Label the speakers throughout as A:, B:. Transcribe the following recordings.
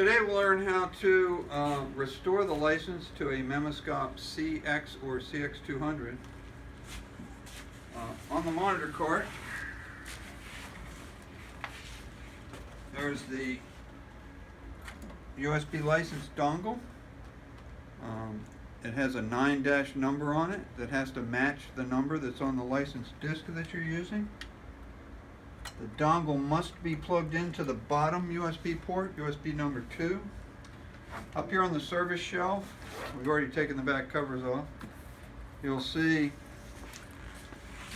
A: Today we'll learn how to restore the license to a Memoskop CX or CX200. On the monitor cart, there's the USB license dongle. It has a 9- number on it that has to match the number that's on the license disc that you're using. The dongle must be plugged into the bottom USB port, USB number 2. Up here on the service shelf, we've already taken the back covers off. You'll see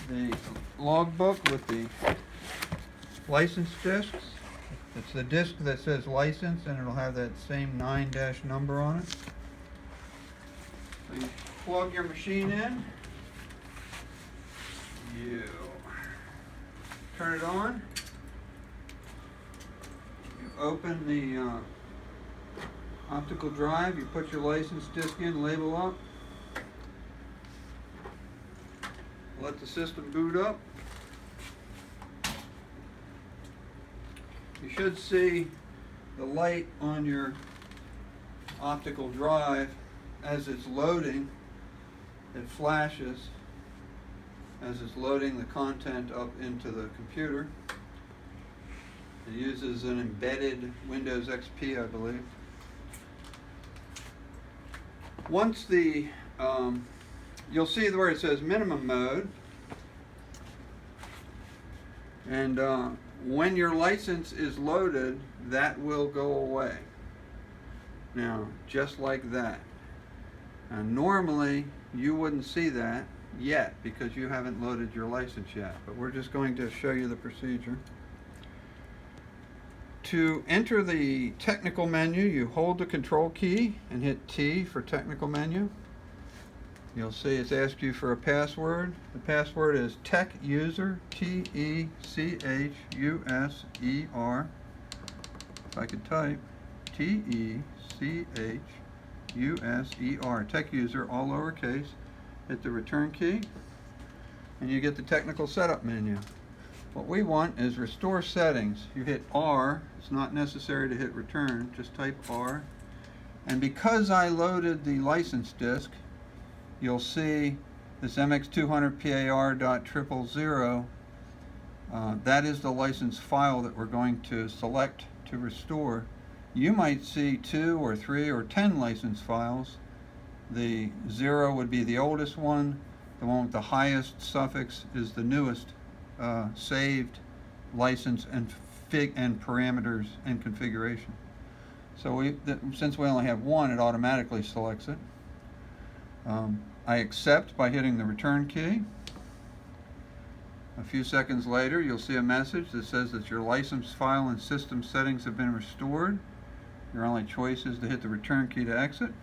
A: the logbook with the license discs. It's the disc that says license, and it'll have that same 9- number on it. So you plug your machine in. You turn it on. You open the optical drive. You put your license disc in, label up. Let the system boot up. You should see the light on your optical drive as it's loading. It flashes as it's loading the content up into the computer. It uses an embedded Windows XP, I believe. Once the you'll see where it says minimum mode, and when your license is loaded, that will go away. Now, just like that. Normally, you wouldn't see that yet because you haven't loaded your license yet, but we're just going to show you the procedure. To enter the technical menu, you hold the control key and hit T for technical menu. You'll see it's asked you for a password. The password is TechUser, TECHUSER. If I could type, TECHUSER, TechUser, all lowercase. Hit the return key, and you get the technical setup menu. What we want is restore settings. You hit R. It's not necessary to hit return. Just type R. And because I loaded the license disk, you'll see this MX200PAR.000. That is the license file that we're going to select to restore. You might see 2 or 3 or 10 license files. The 0 would be the oldest one. The one with the highest suffix is the newest saved license and parameters and configuration. So since we only have one, it automatically selects it. I accept by hitting the return key. A few seconds later, you'll see a message that says that your license file and system settings have been restored. Your only choice is to hit the return key to exit.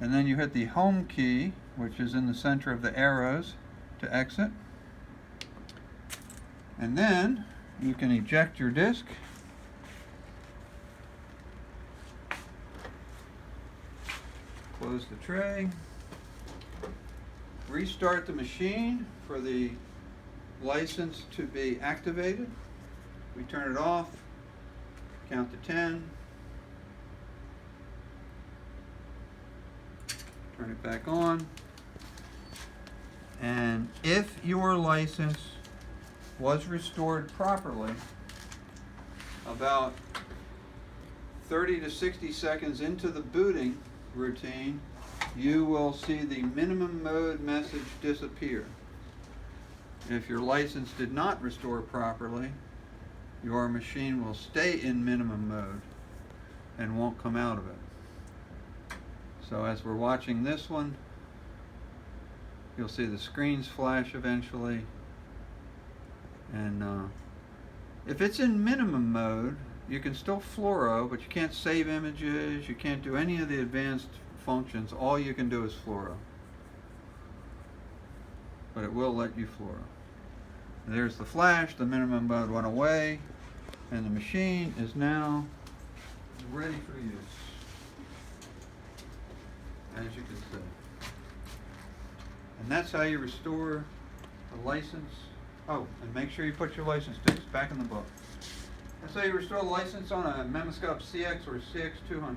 A: And then you hit the home key, which is in the center of the arrows, to exit. And then you can eject your disk. Close the tray. Restart the machine for the license to be activated. We turn it off, count to 10. Turn it back on, and if your license was restored properly, about 30 to 60 seconds into the booting routine, you will see the minimum mode message disappear. If your license did not restore properly, your machine will stay in minimum mode and won't come out of it. So as we're watching this one, you'll see the screens flash eventually. And if it's in minimum mode, you can still fluoro, but you can't save images, you can't do any of the advanced functions. All you can do is fluoro. But it will let you fluoro. There's the flash, the minimum mode went away, and the machine is now ready for use, as you can see. And that's how you restore the license. Oh, and make sure you put your license discs back in the book. And so you restore the license on a Memoskop CX or CX200.